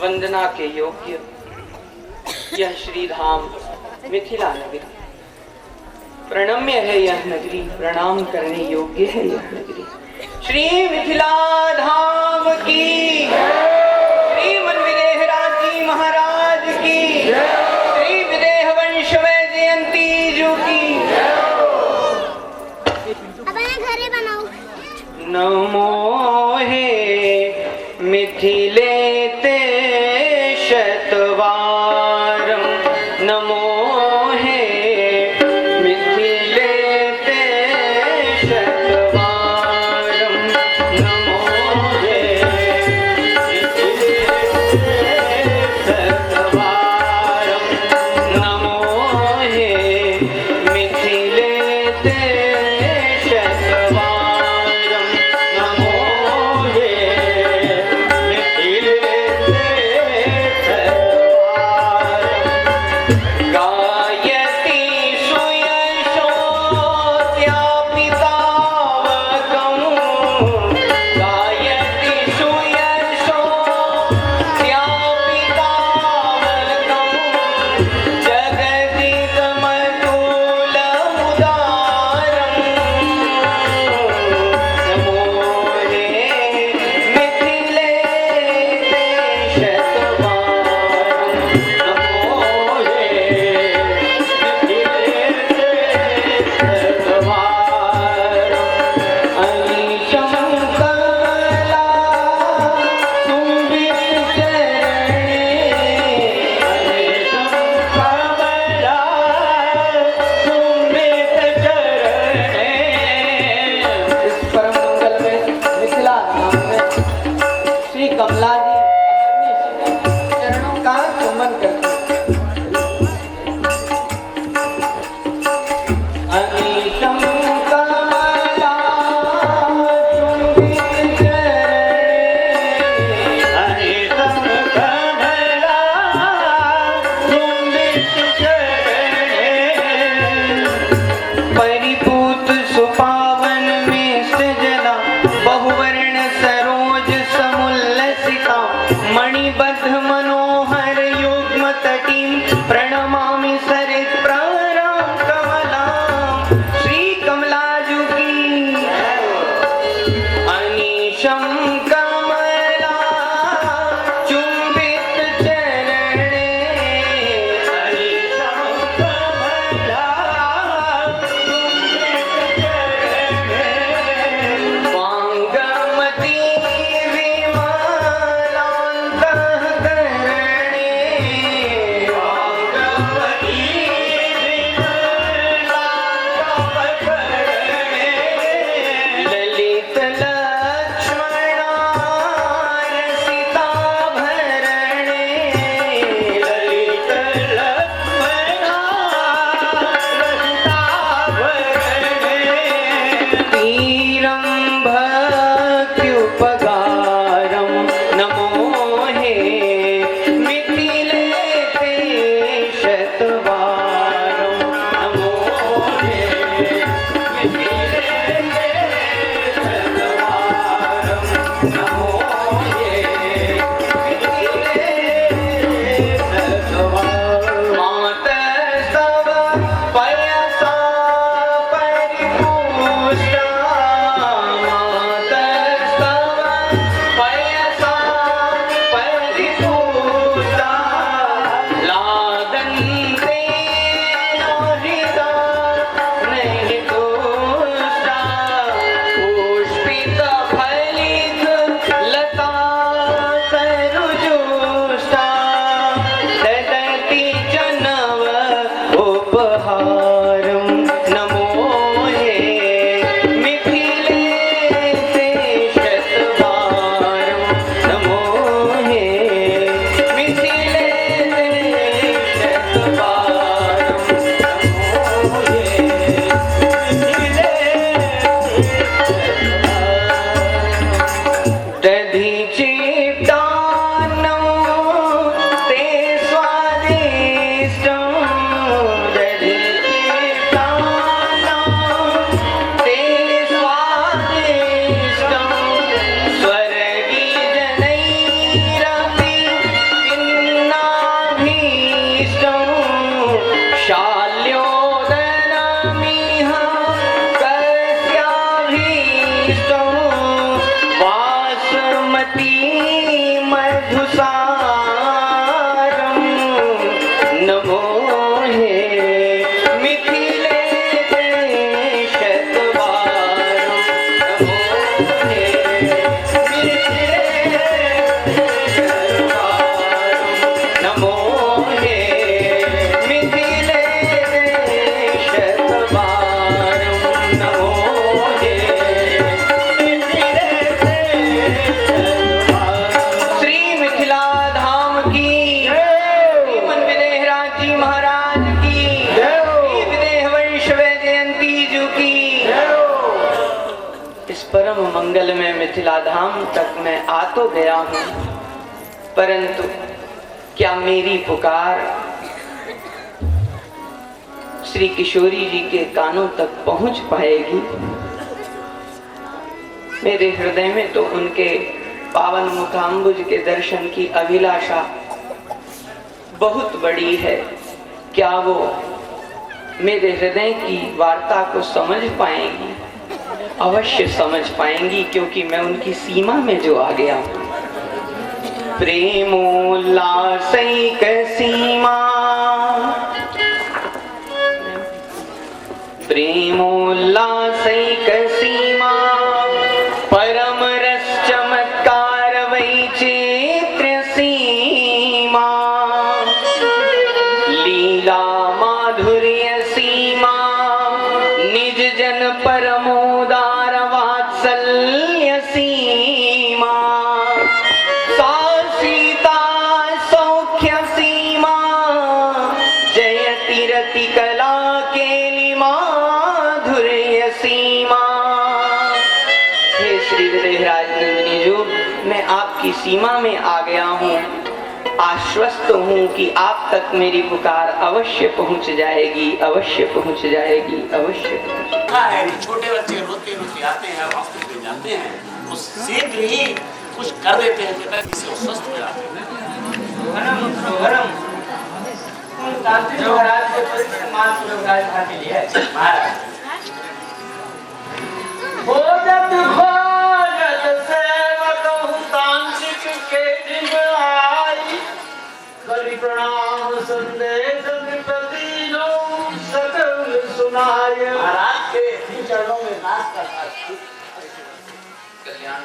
वंदना के योग्य यह श्री धाम मिथिला नगरी, प्रणम्य है यह नगरी, प्रणाम करने योग्य है यह नगरी। श्री मिथिला धाम की, श्री मनविदेहराज जी महाराज की, श्री विदेह वंश में जयंती जू की। घरे बनाओ। नमो हे मिथिले ते शतवारं, नमो हे मिथिले ते शतवारं, नमो हे मिथिले ते शतवारं, नमो हे मिथिले ते God परम मंगल में मिथिला धाम तक मैं आ तो गया हूँ, परंतु क्या मेरी पुकार श्री किशोरी जी के कानों तक पहुंच पाएगी? मेरे हृदय में तो उनके पावन मुखाम्बुज के दर्शन की अभिलाषा बहुत बड़ी है। क्या वो मेरे हृदय की वार्ता को समझ पाएंगी? अवश्य समझ पाएंगी, क्योंकि मैं उनकी सीमा में जो आ गया हूँ। प्रेमोल्लासैक सीमा, प्रेमोल्लासैक सीमा, परम रस चमत्कार वैचित्र्य सीमा, लीला माधुर्य सीमा, निज जन परमोदार वात्सल्य सीमा, सीता सौख्य सीमा, जयति रति कला केली माधुर्य सीमा। हे श्री विदेहराज नंदिनी जो, मैं आपकी सीमा में आ गया हूँ। आश्वस्त हूँ कि आप तक मेरी पुकार अवश्य पहुँच जाएगी, अवश्य पहुँच जाएगी, अवश्य पहुँच जाएगी। छोटे बच्चे रोते रोते आते हैं, हॉस्पिटल जाते हैं, तो शीघ्र ही कुछ कर देते हैं जिससे वो स्वस्थ हो जाते हैं। जो महाराज के पवित्र मास जो महाराज भागी लिया है महाराज। भोजत भोजत सेवक हूँ तांत्रिक के दिन आई, करि प्रणाम संदेश विपति लो सकल सुनाय। महाराज के चरणों में नाच का कल्याण।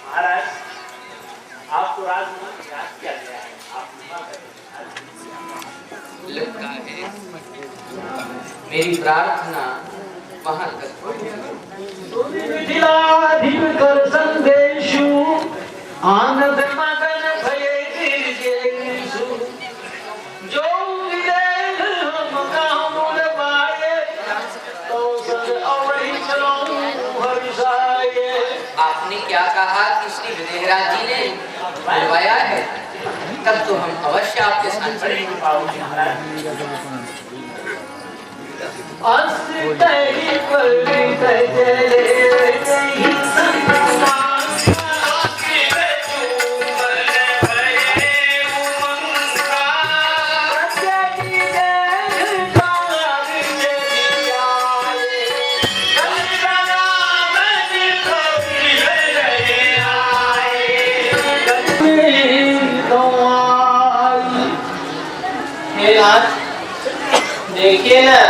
महाराज आपको राजमहल याद किया गया है, आप लगता है मेरी प्रार्थना वहां तक कर संदेशु आनंद मगन भये गिरजेशु जो विदेह हम कामुल बाये तो सद अवरी चलो हरिसाये। आपने क्या कहा कि श्री विदेहराज जी ने बुलवाया है? तब तो हम अवश्य आपके साथ चलेंगे। अस्तहि पवित जले जय संसार देखिए ना,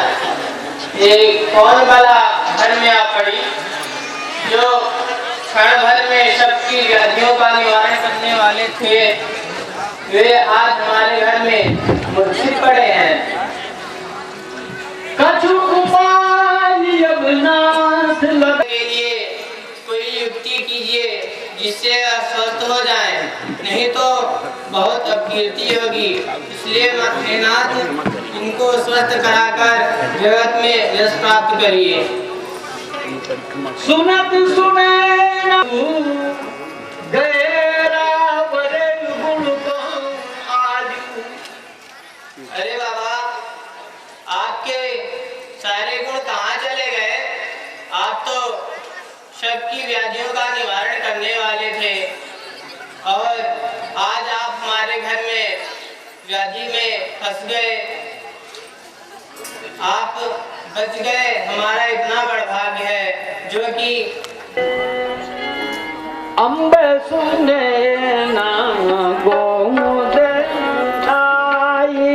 ये कौन वाला घर में आ पड़ी जो क्षण भर में सबकी व्याधियों का निवारण करने वाले थे, वे आज हमारे घर में मूर्छित पड़े हैं। कछु उपाय अब नाथ लग के लिए कोई युक्ति कीजिए जिससे स्वस्थ हो जाएं, नहीं तो बहुत अपकीर्ति होगी। इसलिए हे नाथ, इनको स्वस्थ कराकर जगत में यश प्राप्त करिए। सुनत सुने गैरा बरे गुण को आजू। अरे बाबा, आपके सारे गुण कहाँ चले गए? आप तो सबकी व्याधियों का निवारण करने वाले थे और आज आप हमारे घर में व्याधि में फंस गए। आप बच गए, हमारा इतना बड़ा भाग्य है जो कि अम्ब सुने ना गोद आई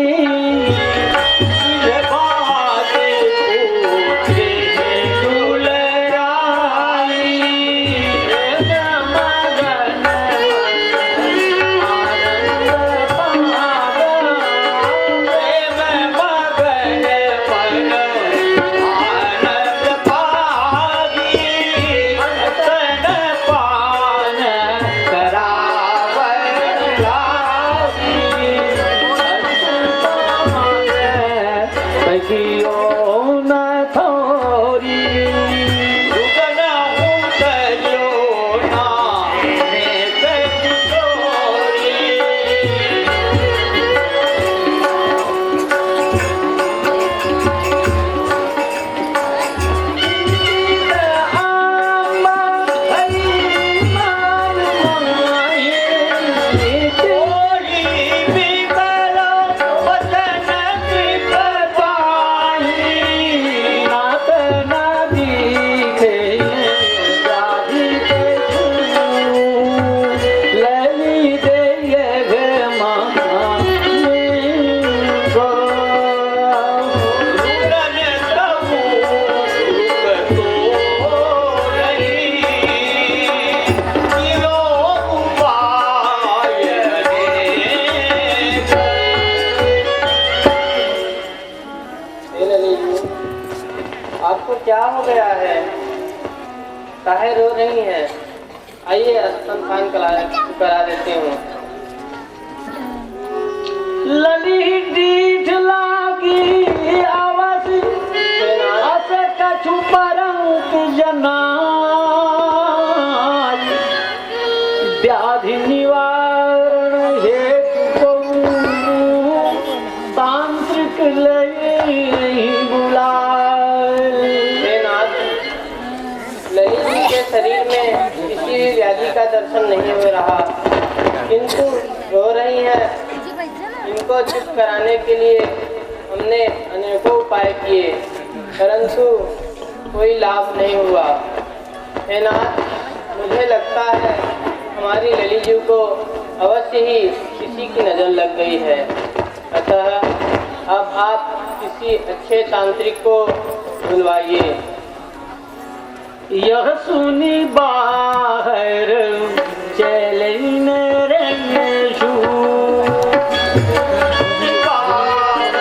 क्या हो गया है? काहे रो रही हैं? आइए स्तनपान करा देती हूँ। लली दीठ लागी आवाज अस कछु परंत जनाई व्याधि निवारण हेतु तांत्रिक लई बुलाए। ललित जी के शरीर में किसी भी व्याधि का दर्शन नहीं हो रहा, किंतु रो रही हैं। इनको चुप कराने के लिए हमने अनेकों उपाय किए, परंतु कोई लाभ नहीं हुआ। हे नाथ, मुझे लगता है हमारी ललित जी को अवश्य ही किसी की नजर लग गई है। अतः अब आप किसी अच्छे तांत्रिक को बुलवाइए। यह सुनी बाहर चलन रंगशु बाहर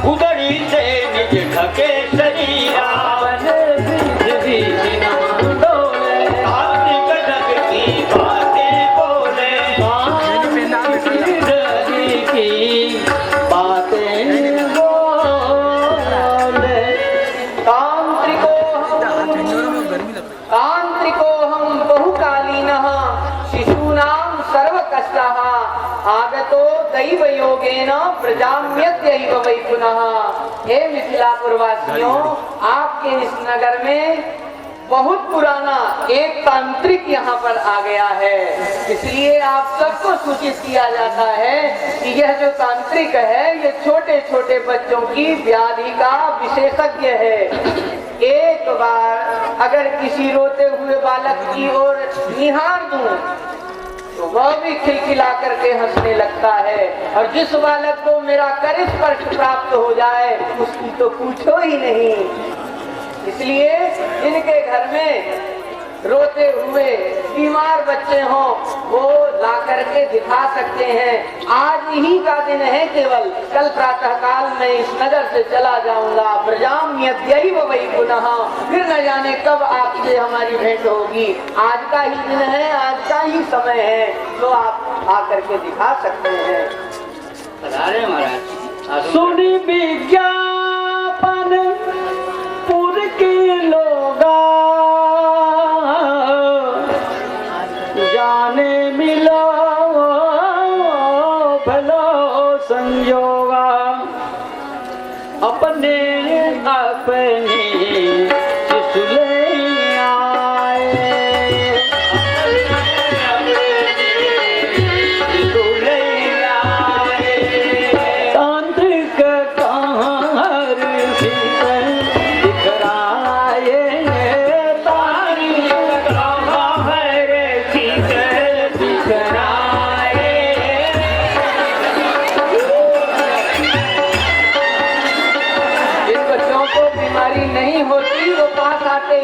उदड़ी से निज ढके शरीरा आगतो दैव योगेन प्रजाम्यत्यैव वै पुनः। हे मिथिलापुर वासियों, आपके इस नगर में बहुत पुराना एक तांत्रिक यहाँ पर आ गया है, इसलिए आप सबको सूचित किया जाता है कि यह जो तांत्रिक है ये छोटे छोटे बच्चों की व्याधि का विशेषज्ञ है। एक बार अगर किसी रोते हुए बालक की ओर निहार दूं तो वह भी खिलखिला करके हंसने लगता है, और जिस बालक को मेरा कर स्पर्श प्राप्त हो जाए उसकी तो पूछो ही नहीं। इसलिए इनके घर में रोते हुए बीमार बच्चे हों वो ला करके दिखा सकते हैं। आज ही का दिन है केवल, कल प्रातः काल में इस नगर से चला जाऊंगा। प्रजाम्यत्यैव वै पुनः, फिर न जाने कब आपसे हमारी भेंट होगी। आज का ही दिन है, आज का ही समय है, तो आप आकर के दिखा सकते हैं। पधारे महाराज। सुनी विज्ञापन पुर के लोगा, जाने मिलो भलो संयोगा, अपने अपने शिशुले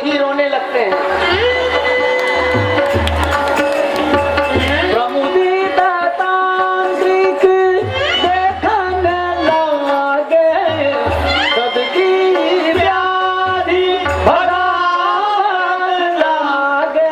ही रोने लगते हैं। प्रमुदित तांत्रिक देखने लगे, सबकी व्याधि भगा लागे।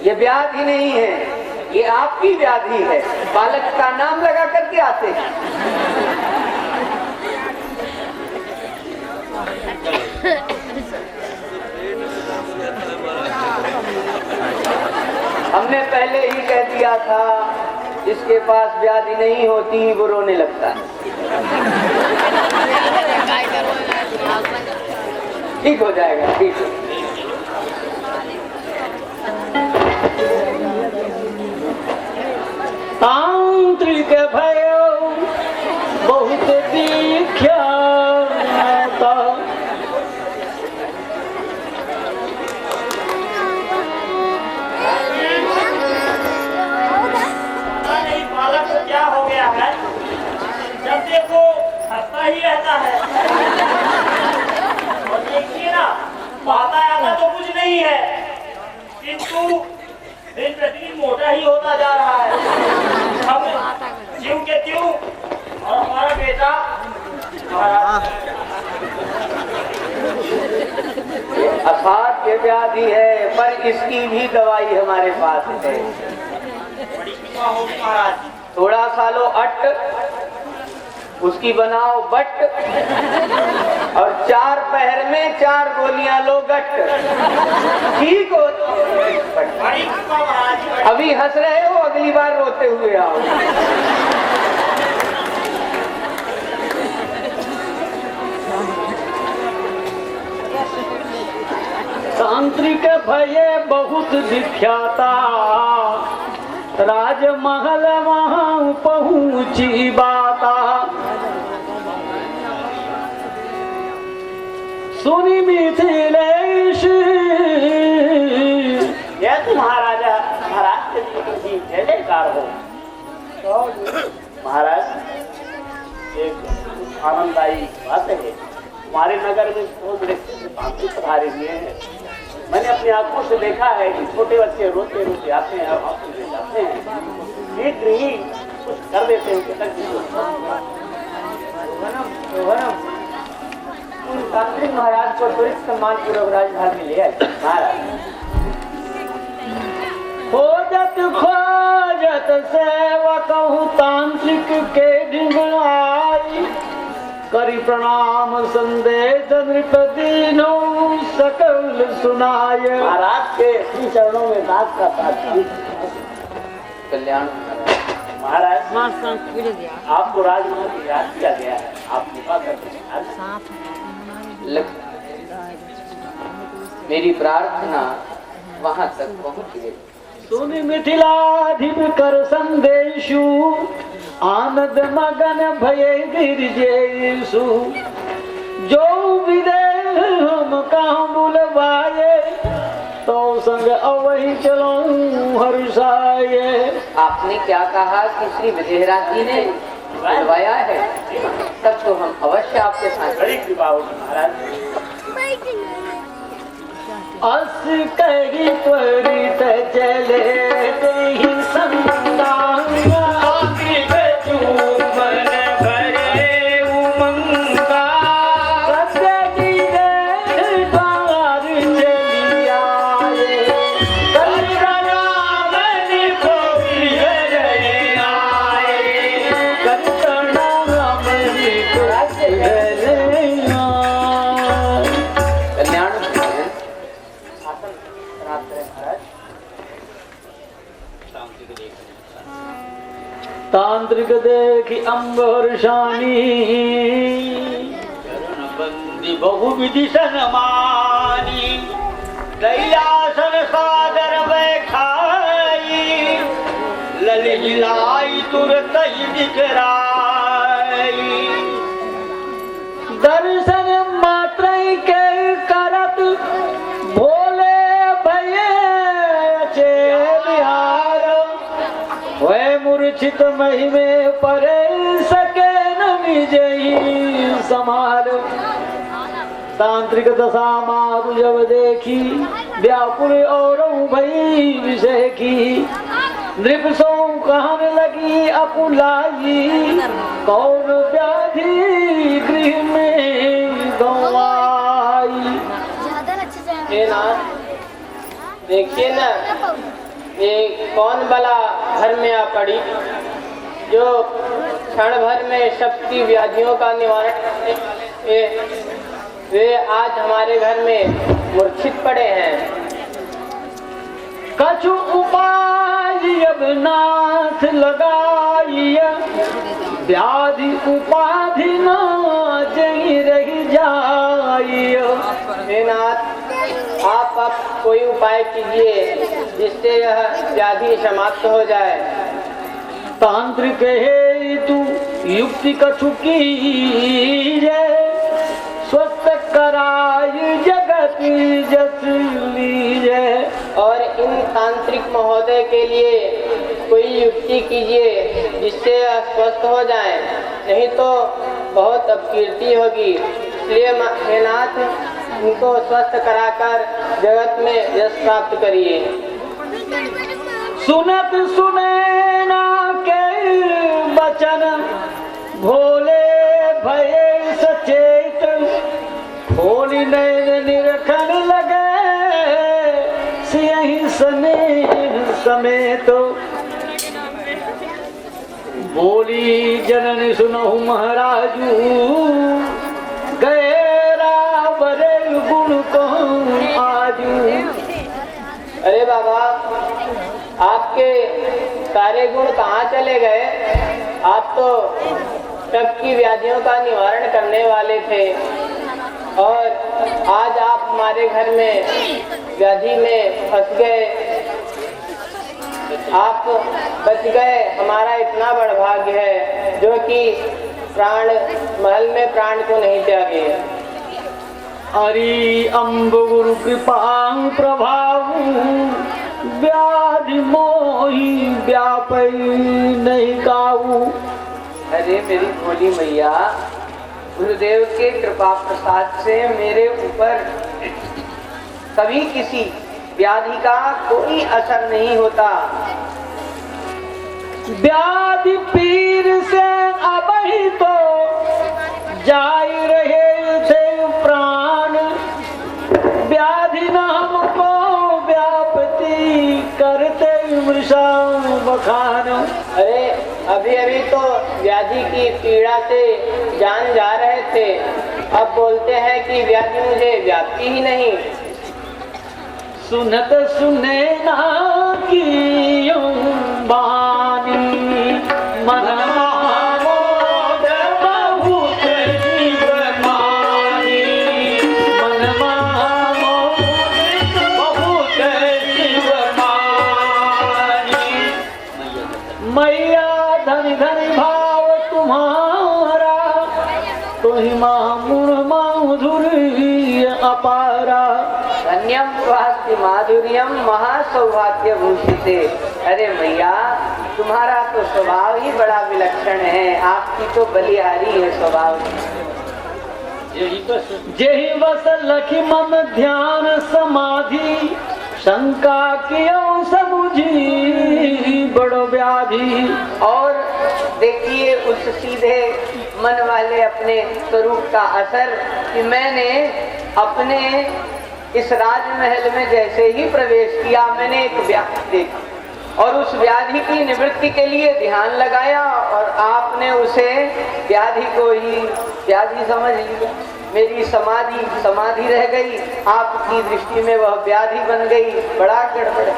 ये व्याधि नहीं है, ये आपकी व्याधि है। बालक का नाम लगा करके आते हैं। हमने पहले ही कह दिया था, जिसके पास व्याधि नहीं होती वो रोने लगता है। ठीक हो जाएगा, ठीक है। तांत्रिक भयो बहुत विख्यात, बालक को क्या हो गया है, जब देखो हंसता ही रहता है। और देखिए ना, पाता आता तो कुछ नहीं है, किंतु दिन प्रतिदिन मोटा ही होता जा रहा है। हम ज्यों के त्यों, और हमारा बेटा असाध्य व्याधि है, पर इसकी भी दवाई हमारे पास है। बड़ी कृपा होगी महाराज। थोड़ा सा लो अट, उसकी बनाओ बट, और 4 पहर में 4 गोलियां लो गट। ठीक हो? बड़ी कृपा महाराज। अभी हंस रहे हो, अगली बार रोते हुए आओ। तांत्रिक भये बहुत विख्याता, राजमहल वहां पहुंची बाता, सुनी मिथिलेश यह तुम्हारा महाराज की जय जयकार हो। तो महाराज एक आनंददायी बात है, हमारे नगर में बहुत व्यक्ति पधारे हुए हैं। मैंने अपनी आंखों से देखा है कि छोटे बच्चे रोते रोते आते हैं और वापस ले जाते हैं, एक ही कुछ कर देते हैं। तांत्रिक महाराज को त्वरित सम्मान पूर्वक राजमहल में ले आए। महाराज खोजत सेवक तांत्रिक के ढिंगड़ाई, करी प्रणाम संदेश नृपदीनो सकल सुनाय। महाराज के श्री चरणों में दास का कल्याण। महाराज आपको राजमहल में याद किया गया है, आप कृपा करके मेरी प्रार्थना वहां तक पहुंच गई। सुनि मिथिलाधिप कर संदेशु, आनंद मगन भये गिरजेसु। जो विदेह हम कहाँ बुलवाए, तो संग अवही चलो हर्षाये। आपने क्या कहा कि श्री विदेहराज जी ने बुलवाया है? तब तो हम अवश्य आपके साथ। बड़ी कृपा होगी महाराज। अस कही त्वरित चले ही संतान, मन भरे उमंगा। सत्य जी द्वार चली आए, कल राम को आए, कल राम को कल्याण। तांत्रिक देखी अंबरशानी, बंदी बहुविधि सनमानी। कैलासन सागर बैठाई, ललित लाई तुरत ही दिखराई। दर्शन मात्र के करत, भोले भये चे बिहार। वह मूर्छित महिमे परे सके न निजहि समार। तांत्रिक दशा मारु जब देखी, व्याकुल और भई विषय की। नृप सो कहन लगी अकुलाई, कौन व्याधि गृह में गवाई। हे नाथ, देखिए ना, ये कौन बला घर में आ पड़ी, जो क्षण भर में सबकी व्याधियों का निवारण करने वाले वे आज हमारे घर में मूर्छित पड़े हैं। कछु उपाय अब नाथ लगाइया, व्याधि उपाधि न जही रही जाइया। हे नाथ, आप अब कोई उपाय कीजिए जिससे यह व्याधि समाप्त हो जाए। तांत्रिक है तू युक्ति कछु कीजे, स्वस्थ कराय जगत जस लीजे। और इन तांत्रिक महोदय के लिए कोई युक्ति कीजिए जिससे यह स्वस्थ हो जाए, नहीं तो बहुत अपकीर्ति होगी। इसलिए हे नाथ, इनको स्वस्थ कराकर जगत में यश प्राप्त करिए। सुनत सुने ना के वचन, भोले भये सचेत। खोली नैन निरखन लगे, सियहि स्नेह समेत। बोली जनन सुनहु महाराजू, गए रावरे गुण कहूँ आजू। अरे बाबा, आपके सारे गुण कहाँ चले गए? आप तो सबकी व्याधियों का निवारण करने वाले थे, और आज आप हमारे घर में व्याधि में फंस गए। आप बच गए, हमारा इतना बड़ भाग्य है जो कि प्राण महल में प्राण को नहीं त्यागे। अरे अम्ब गुरु कृपा प्रभाव व्याधि मोही व्यापै नहीं काऊ। अरे मेरी भोली मैया, गुरुदेव के कृपा प्रसाद से मेरे ऊपर कभी किसी व्याधि का कोई असर नहीं होता। व्याधि पीर से अब ही तो जाई रहे थे प्राण, व्याधि न हमको व्यापति करते मृषा बखान। अरे अभी अभी तो व्याधि की पीड़ा से जान जा रहे थे, अब बोलते हैं कि व्याधि मुझे व्यापती ही नहीं। सुनत सुने ना की बानी मन मोद बहुत जीवमानी, मन मोद बहुत जीवमानी। मैया धनी धनी भाव तुम्हारा, तुहि मामुण माधुर्य अपारा। धन्यम स्वास्थ्य माधुर्यम महासौभाग्य भूषिते। अरे मैया, तुम्हारा तो स्वभाव ही बड़ा विलक्षण है, आपकी तो बलिहारी है स्वभाव। जेहि बस लखी मम ध्यान समाधि, शंका कियो समुझी बड़ो व्याधि। और देखिए उस सीधे मन वाले अपने स्वरूप का असर कि मैंने अपने इस राजमहल में जैसे ही प्रवेश किया, मैंने एक व्याधि देखी और उस व्याधि की निवृत्ति के लिए ध्यान लगाया और आपने उसे व्याधि को ही व्याधि समझ लिया। मेरी समाधि रह गई, आपकी दृष्टि में वह व्याधि बन गई। बड़ा गड़बड़ है।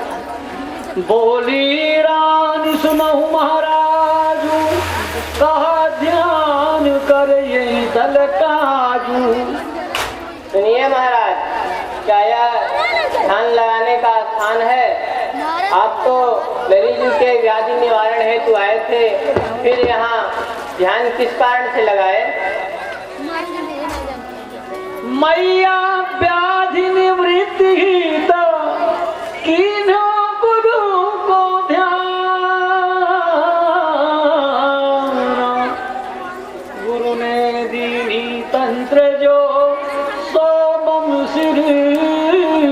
बोली रानी सुनहु महाराजू, कहा ध्यान कर यही दल काजू। सुनिए महाराज, क्या यह ध्यान लगाने का स्थान है? आप तो ललित जी के व्याधि निवारण हेतु आए थे, फिर यहाँ ध्यान किस कारण से लगाए? मैया व्याधि निवृत्ति ही तो कीन्हो गुरु को ध्यान, गुरु ने दीनी तंत्र जो सोमम सिर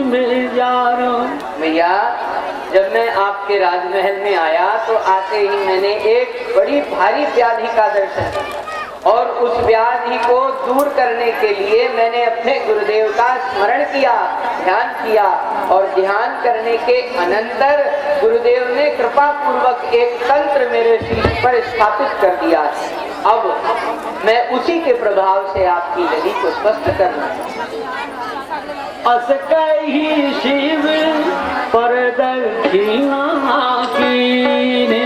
में जानो। भैया, जब मैं आपके राजमहल में आया तो आते ही मैंने एक बड़ी भारी व्याधि का दर्शन किया और उस व्याधि को दूर करने के लिए मैंने अपने गुरुदेव का स्मरण किया, ध्यान किया और ध्यान करने के अनंतर गुरुदेव ने कृपा पूर्वक एक तंत्र मेरे शीश पर स्थापित कर दिया। अब मैं उसी के प्रभाव से आपकी लली को स्वस्थ करना। अस कही शिव पर दक्षिणा कीने,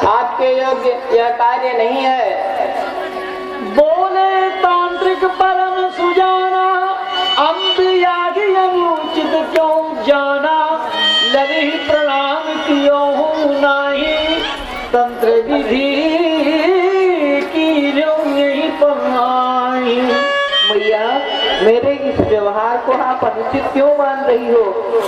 आपके योग्य यह कार्य नहीं है। बोले तांत्रिक परम सुजाना, अम्ब यागी अनुचित क्यों जाना, लगी प्रणाम कियो हूँ नाही, तंत्र विधि की जो यही पढ़ाई। मैया, मेरे इस व्यवहार को आप अनुचित क्यों मान रही हो?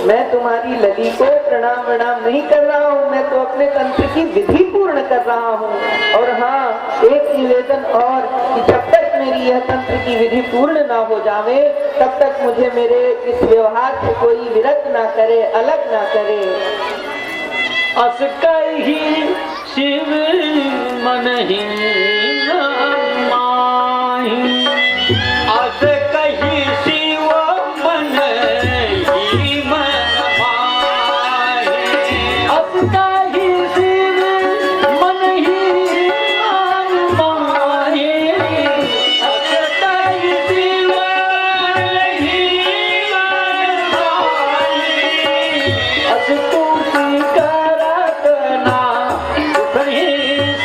मैं तुम्हारी लली को प्रणाम नहीं कर रहा हूँ, मैं तो अपने तंत्र की विधि पूर्ण कर रहा हूँ। और हाँ, एक निवेदन और कि जब तक मेरी यह तंत्र की विधि पूर्ण ना हो जावे, तब तक मुझे मेरे इस व्यवहार से कोई विरक्त ना करे, अलग ना करे। अस कही शिव मन ही माही, अस कही शिव मन ही माही, अस कही शिव मन ही माही, अस कही शिव मन ही माही, अस तुसी करत ना सुख ही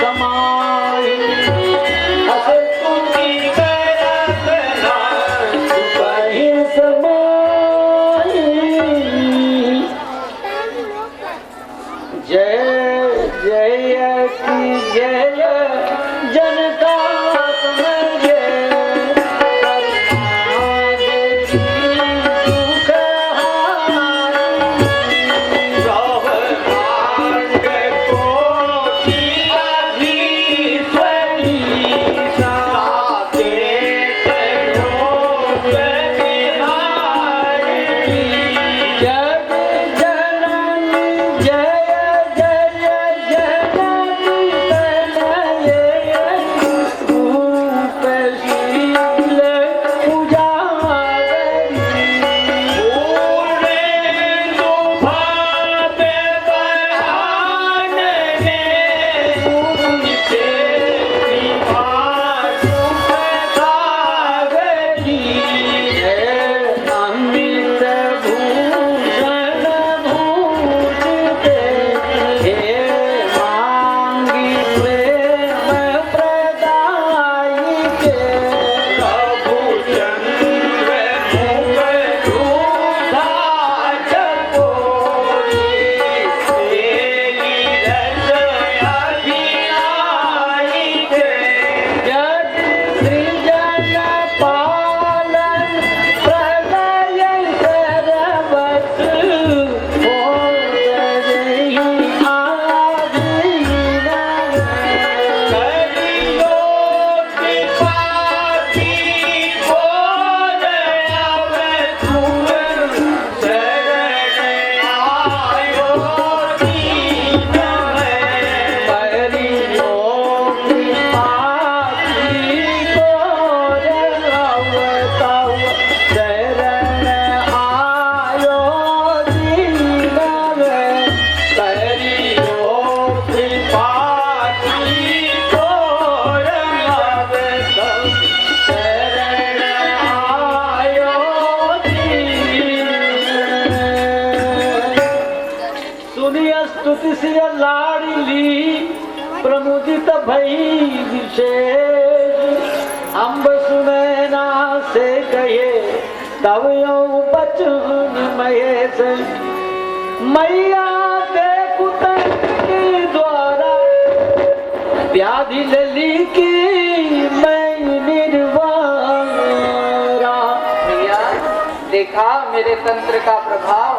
समाई, अस तुसी करत ना सुख ही समाई। जय जय की जय जनता तुम्हें जय, स्तुति से लाडली प्रमुदित भई विशेष, अम्ब सुनैना से कहे तब यौ बचन महेश, मैया देखु के द्वारा व्याधि लली की मैं निर्वारा। भैया देखा मेरे तंत्र का प्रभाव,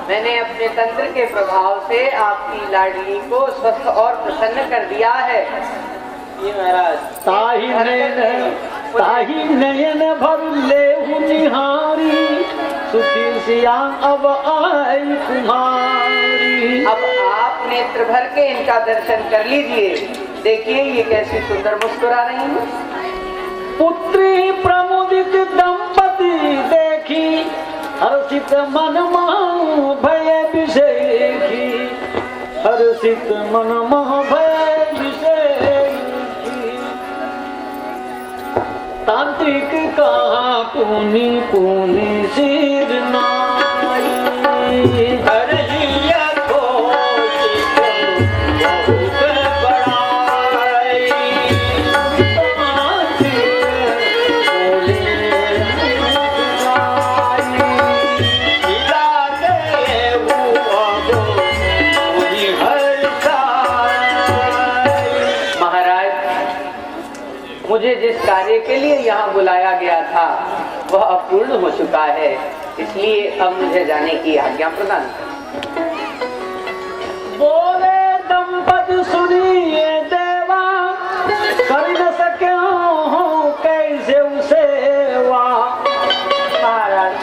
मैंने अपने तंत्र के प्रभाव से आपकी लाडली को स्वस्थ और प्रसन्न कर दिया है। ये महाराज ताही नयन भर ले निहारी, सुखी सियाम अब आई कुमारी। अब आप नेत्र भर के इनका दर्शन कर लीजिए, देखिए ये कैसी सुंदर मुस्कुरा रही है। पुत्री प्रमुदित दंपति देखी, हर्षित मन मोह भय विषेखी, हर्षित मन मोह भय विषेखी। तांत्रिक कहाँ पुनि पुनि सिर नाई, हर लिया मुझे जिस कार्य के लिए यहाँ बुलाया गया था वह अपूर्ण हो चुका है, इसलिए अब मुझे जाने की आज्ञा प्रदान करें। बोले दंपति सुनिए देवा, कर न सके हो कैसे उसे वाह। महाराज,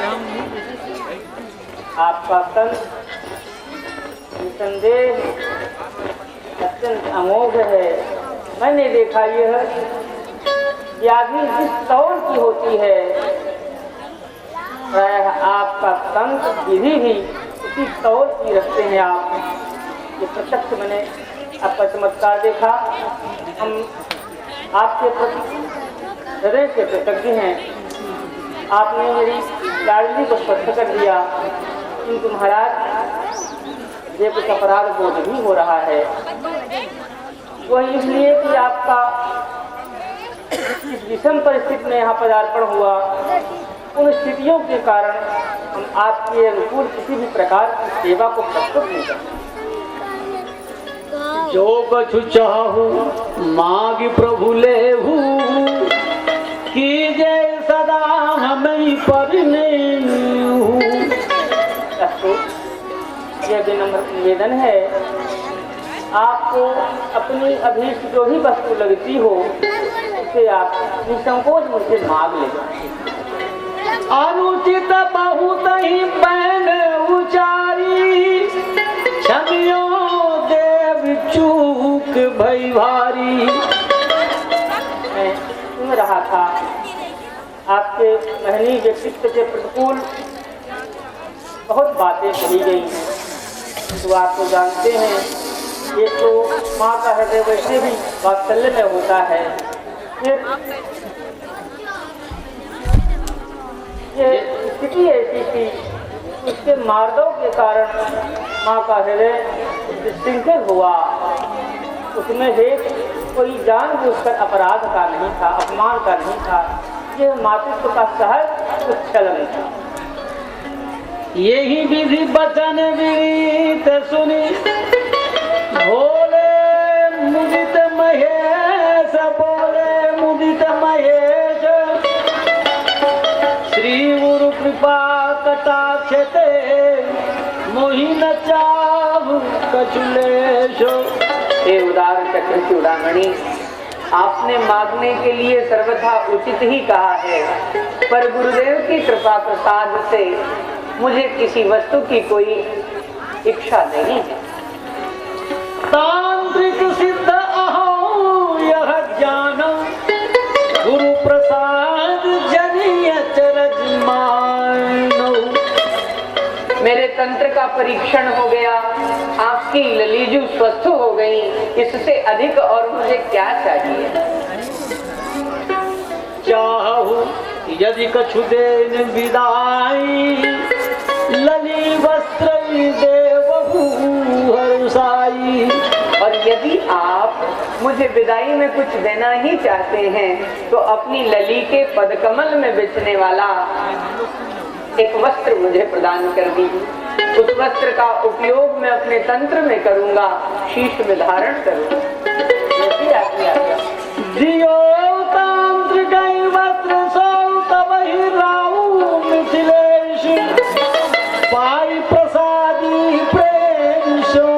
आपका तंत्र संदेह अत्यंत अमोघ है। मैंने देखा यह व्याधि जिस तौर की होती है, प्रायः आपका तंत्र विधि भी उसी तौर की रखते हैं आप। ये प्रत्यक्ष मैंने आपका चमत्कार देखा। हम आपके प्रति हृदय से कृतज्ञ हैं। आपने मेरी लाडली को स्वस्थ कर दिया, किंतु महाराज ये कुछ अपराध बोध भी हो रहा है। वह इसलिए कि आपका इस विषम परिस्थिति में यहाँ पदार्पण हुआ, उन स्थितियों के कारण हम आपके अनुकूल किसी भी प्रकार की सेवा को प्रस्तुत नहीं करते। जो कछु चाहू मांग प्रभु लेहू, कीजे सदा हमें परने। यह विनम्र निवेदन है, आपको अपनी अभीष्ट जो भी वस्तु लगती हो उसे आप निसंकोच मुझसे मांग लें। अनुचित बहुत ही बैन उचारी, क्षमियो देव चूक भई भारी। मैं सुन रहा था आपके महनी व्यक्तित्व के प्रतिकूल बहुत बातें कही गई, तो आप तो जानते हैं ये तो माँ का हृदय वैसे भी वात्सल्य में होता है। फिर ये स्थिति ऐसी थी, उसके मार्दव के कारण माँ का हृदय निश्चिंत हुआ। उसमें एक कोई जानबूझकर अपराध का नहीं था, अपमान का नहीं था, यह मातृत्व का सहज उच्छलन था। यही विधि बचन विनीत सुनी, भोले मुदित महेश, बोले मुदित महेश। श्री गुरु कृपा कटाक्षते, मोहि न चाहु कछुलेश। हे उदार चक्र चूड़ामणि, आपने मांगने के लिए सर्वथा उचित ही कहा है, पर गुरुदेव की कृपा प्रसाद से मुझे किसी वस्तु की कोई इच्छा नहीं है। तांत्रिक सिद्ध अहो यह जानो, गुरु प्रसाद जनिय चरज मानो। मेरे तंत्र का परीक्षण हो गया, आपकी ललीजू स्वस्थ हो गई, इससे अधिक और मुझे क्या चाहिए। चाहू यदि कछु देन विदाई, लली वस्त्र देवहु हर्षाई। और यदि आप मुझे विदाई में कुछ देना ही चाहते हैं तो अपनी लली के पदकमल में बिछने वाला एक वस्त्र मुझे प्रदान कर दीजिए। उस वस्त्र का उपयोग मैं अपने तंत्र में करूंगा, शीश में धारण करूंगा। जियो तांत्रिक वस्त्र सौ तब ही राहु मिथिलेश, पाई प्रसादी प्रेम सो,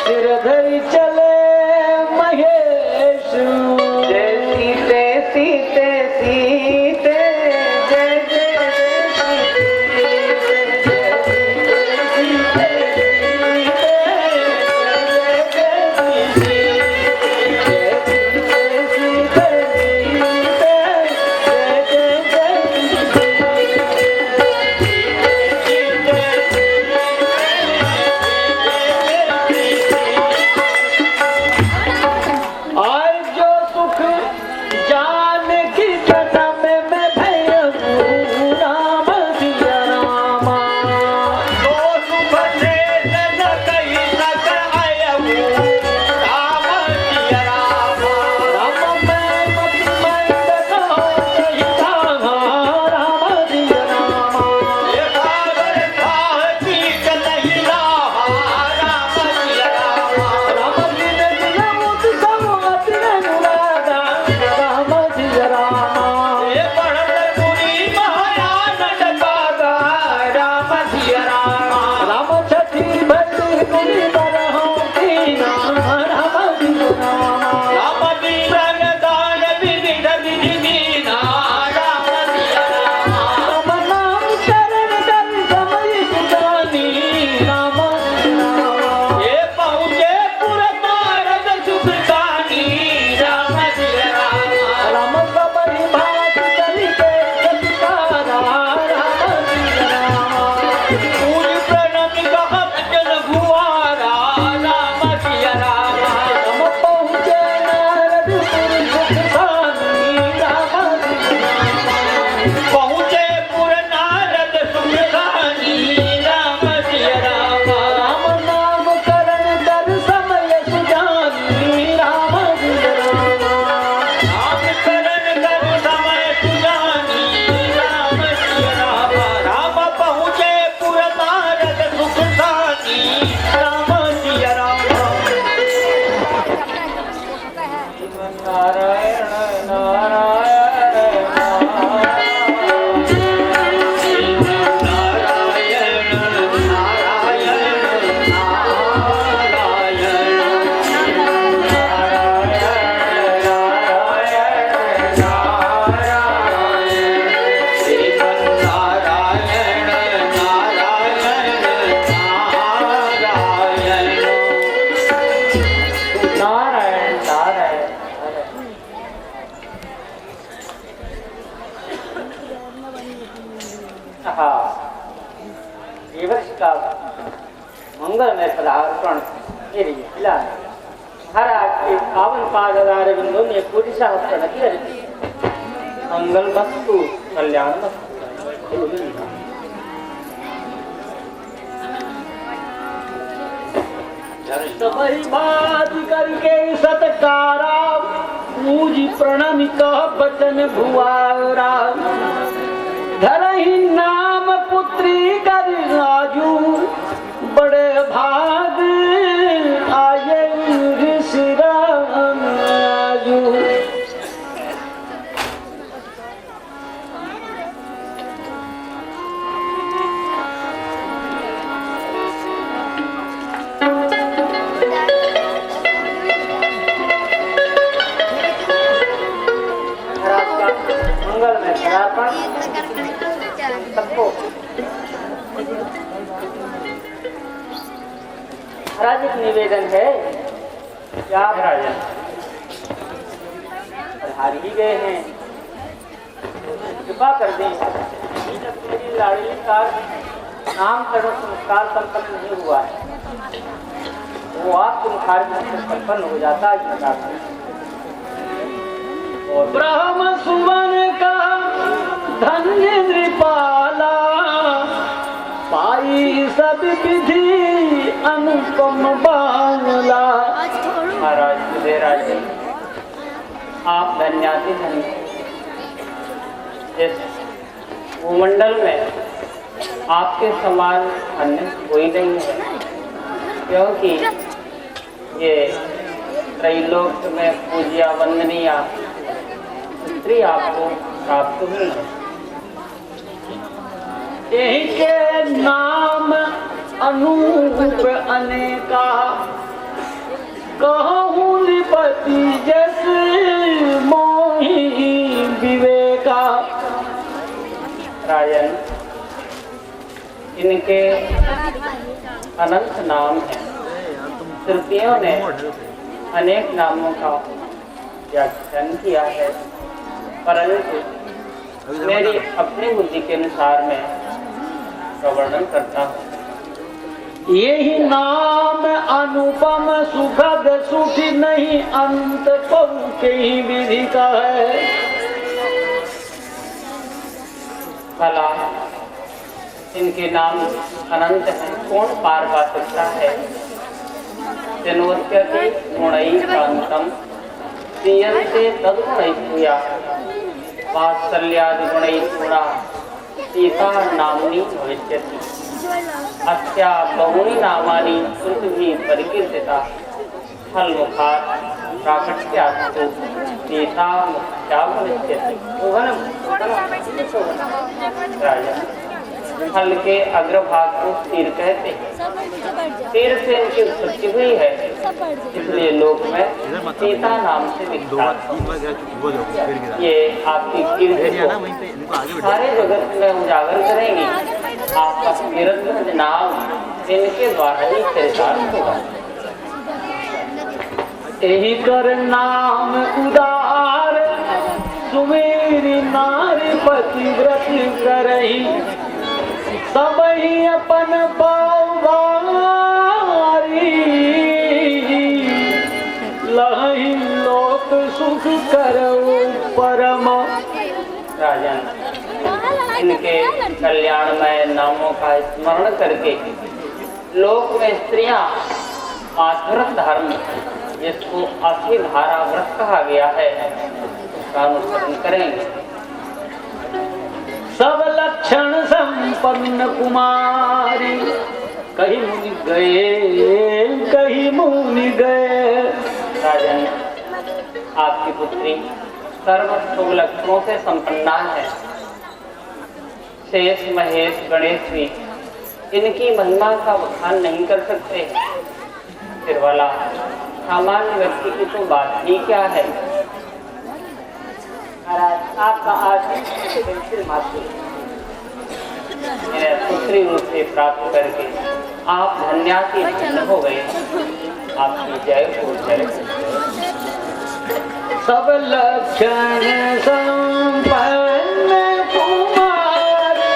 सिर धरि चले महेश। जय सीते सीते सीते, जय जय हाँ, ये वर्ष का मंगलमय पदार्पण के लिए मिला है। महाराज के पावन पादार बिंदु में पूरी सहस्त्र नदी मंगल वस्तु कल्याण वस्तु। सबरी बात करके सत्कारा पूजी प्रणमि कह बचन भुआरा धरहि नाम पुत्री कर राजू बड़े भाग आये ऋषि राम राजू। महाराज एक निवेदन है, क्या महाराज हार ही गए हैं, कृपा कर दें। मेरी लाडली का नामकरण संस्कार संपन्न नहीं हुआ है, वो आप तुम्हारे से संपन्न हो जाता है। और ब्रह्म सुवन का धन्य नृपाला पाई सब विधि अनुपम बांगला। महाराज सुधेराज आप धन्याति धन्य। इस भूमंडल में आपके समान अन्य कोई नहीं है, क्योंकि ये त्रैलोक में पूज्या वंदनीय स्त्री आपको प्राप्त हुई है। यही के नाम अनूप अनेका कहूँ निपति जस मोहि विवेका। राजन इनके अनंत नाम हैं। श्रुतियों ने अनेक नामों का व्याख्यान किया है, परंतु मेरी अपनी बुद्धि के अनुसार मैं वर्णन करता हूँ। यही नाम अनुपम सुखद सुख नहीं अंत पहु के ही विधि का है। भला इनके नाम अनंत हैं, कौन पार पा सकता है। जनोत्यति गुणई कांतम सीयन्ते तद्गुणै भूया वात्सल्यादि गुणै पूर्णा सीता नाम्नी भविष्यति। अस्या बहुनि नामानि पृथ्वी परिकीर्तिता फलमुखात् प्राकट्यास्तु सीता मुख्या भविष्यति। फल के अग्रभाग को तीर कहते हैं। तीर से इनकी उत्पत्ति हुई है, इसलिए लोक में सीता नाम से विख्यात। ये आपकी कीर्ति को सारे जगत में उजागर करेंगी। आपका कीर्तन नाम इनके द्वारा ही चरितार्थ होगा। यही कर नाम उदार सुमेरी नारी पतिव्रत करही सब ही अपन बारी लही लोक सुख करो परम। राजन इनके कल्याणमय नामों का स्मरण करके लोक में स्त्रियां आध्यात्मिक धर्म जिसको अस्थि धारा व्रत कहा गया है उसका अनुसरण करेंगे। सब लक्षण संपन्न कुमारी कहीं मुनि गए कहीं मुनि गए। राजन आपकी पुत्री सर्व शुभ लक्षणों से संपन्ना है। शेष महेश गणेश भी इनकी महिमा का बखान नहीं कर सकते। फिर वाला सामान्य व्यक्ति की तो बात ही क्या है। महाराज आपका आशीर्वाद मात्र मेरे पुत्री रूप से प्राप्त करके आप धन्याति धन्य हो गए। आपकी जय हो जय। सब लक्षण संपन्न कुमारी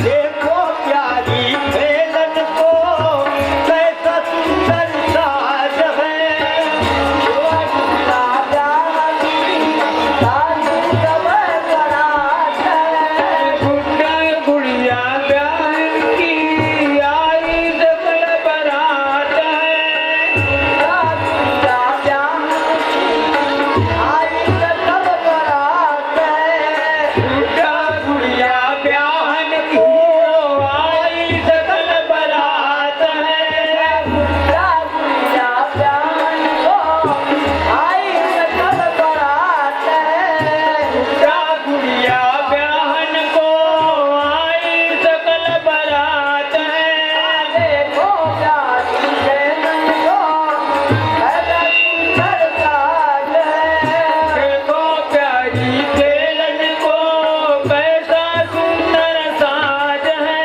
देखो प्यारी खेलन को कैसा सुंदर साज है। गुड्डा गुड़िया ब्याह की आई सकल बरात है। गुड्डा गुड़िया ब्याहन की आई सकल बरात है। गुड्डा गुड़िया ब्याहन को आई सकल बरात है। देखो प्यारी खेलन को कैसा सुंदर साज है।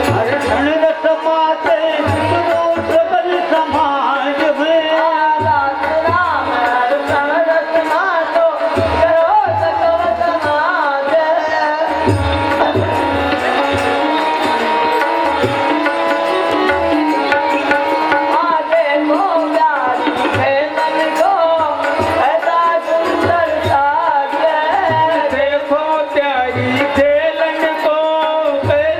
हर क्षण रस माते सुनो सबल समाज में। देखो प्यारी खेलन को कैसा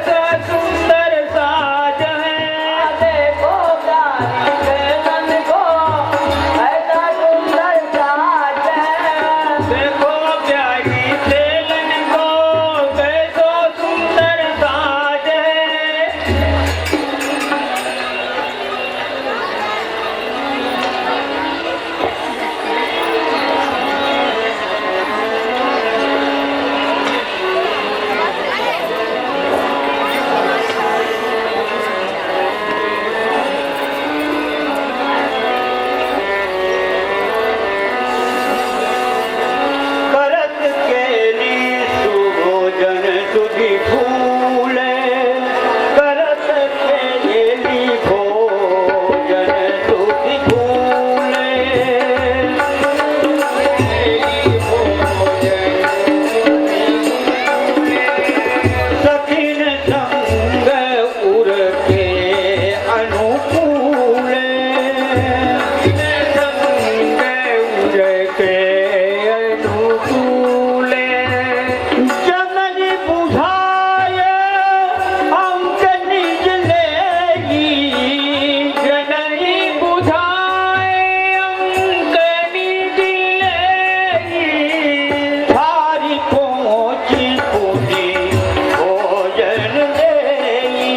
सुंदर साज है। देखो प्यारी खेलन को कैसा सुंदर साज है। करत केली सुभोजन तुझी फूले। करत केली भोजन तुझी फूले। सखीन संग उर के अनुकूले। संग उर के अनुकूले। जननी बुझाए अंक निज लेगी। जननी बुझाए अंक निज लेगी। थारी पहुँची पुनी भोजन देगी।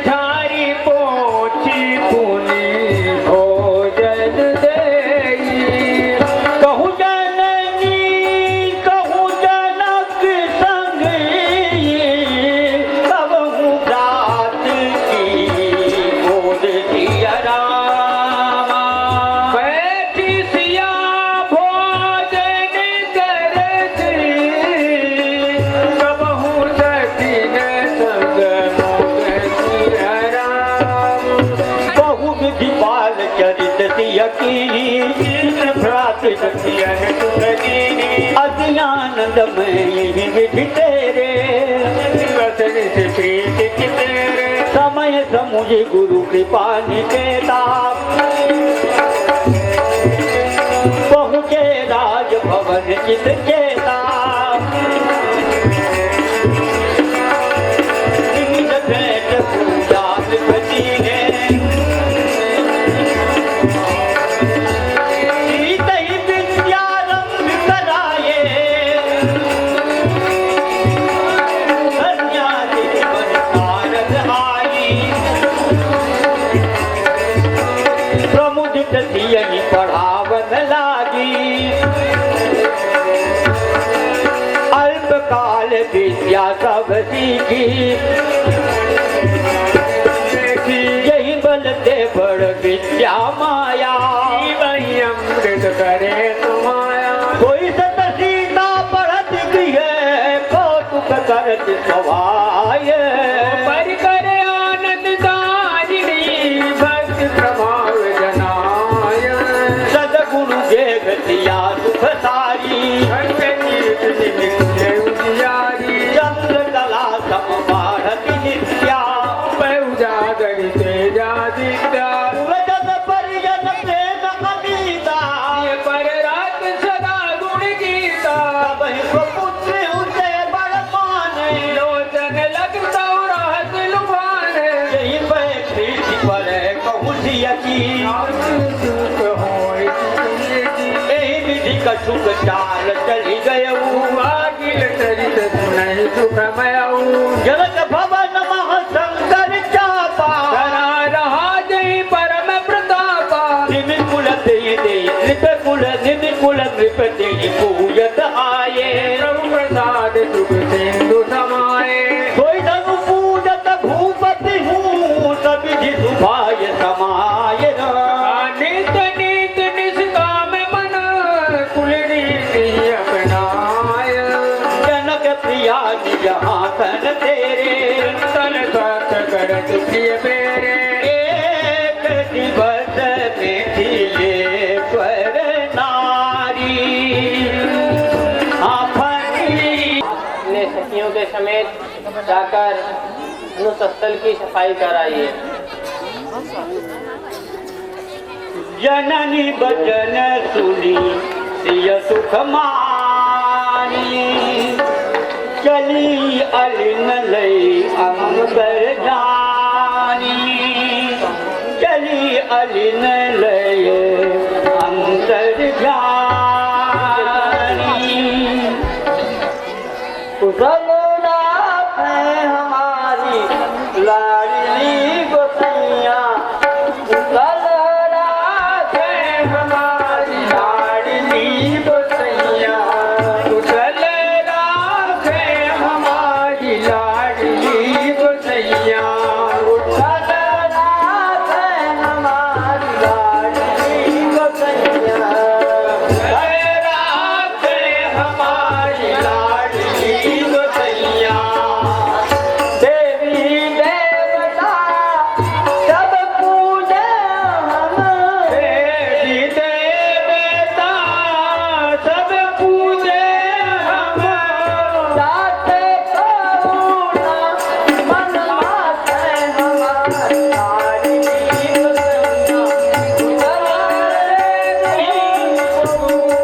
थारी पहुँची पुनी भोजन देगी। कहूँ जननी कहूँ जनक संग कहूँ रात की गोद दिया रामा। बैठी सिया भोजन करत कहूँ सखीन संग दिया राम। बहु विधि बाल चरित यकीन भ्रात अज्ञानंद में विधि तेरे। समय समुझ गुरु कृपा निकेता। पहुँचे राज भवन चित चेता। भेंट पूजा विपति है। पढ़ावन लागी अल्पकाल विद्या सब सीखी। यही बलते बड़ विद्या माया, वही अमृत करे तुम्हारा। कोई सत सीता पढ़त गृह, कौतुक करत सवाय, पर करे आनंद दारिणी, भक्त प्रभाव जनाय। सदगुरु के गतिया सुख सारी, चंद्र कला सम बाढ़ नित्या, उजागर तेजादित्या। व्रजन परिजन प्रेम कविता, ये पर रात सदा गुण गीता। वही पुत्र उसे बड़ माने, लोचन लगता रहत लुभाने। यही बैठी पर कहूँ सियकी, यही विधि कछुक चाल चली गयऊ। आगिल चरित सुनहि सुखमयऊ, जनक भवन मह शंकर चापा। धरा रहा जय परम प्रतापा, निमिकुल दे नृपकुल निमिकुल नृप दे पूजत आये। प्रभु प्रसाद सुख सिंधु समाये, कोई धनु पूजत भूपति हूँ, सविधि सुभाय समाये। नित नित निष्काम मन, कुल रीति अपनाय। जनक प्रिया जहाँ तन तेरे, तन साथ करत प्रिय मेरे। एक दिवस में खिले स्वर नारी, अपने सखियों के समेत जाकर अनुस्थल की सफाई कराइए। जननी बचन सुनी सिय सुख मानी, चली अलिन लई अंबर जानी। चली अलिन लई अंतर जानी। कुशल नाथ है हमारी लाडली गोसैया, कुशल नाथ है हमारी लाडली गोसैया। कुशल नाथ है हमारी लाडली गोसैया, कुशल नाथ है हमारी लाडली गोसैया। कुशल नाथ है हमारी लाडली गोसैया। देवी देवता सब पूजे हम, देवी देवता सब पूजे हम। जाते करुणा मन माते हमारी लाडली गोसैया।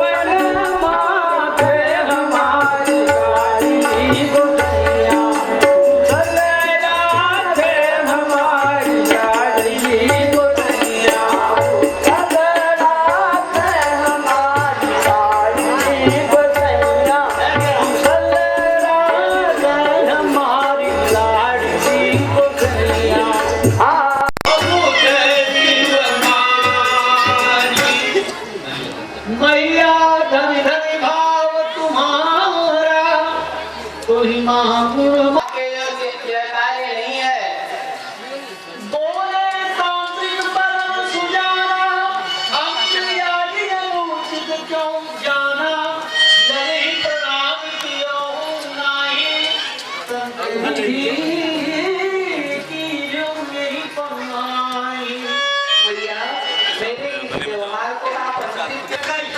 मन माते हमारी लाडली गोसैया। सलनाथ हमारी लाडली गोसैया। सलनाथ हमारी लाडली गोसैया। सलनाथ हमारी लाडली गोसैया। मैया धन धन भाव तुम्हारा, तो ही मांगू कार्य नहीं है। बोले तांत्रिक परम सुजाना, अक्रियादि अनुचित क्यों जाना। लगे प्रणाम कियो नाही, संतति की जो मेरी पनाई। भैया मेरे इस व्यवहार को आप अनुचित आई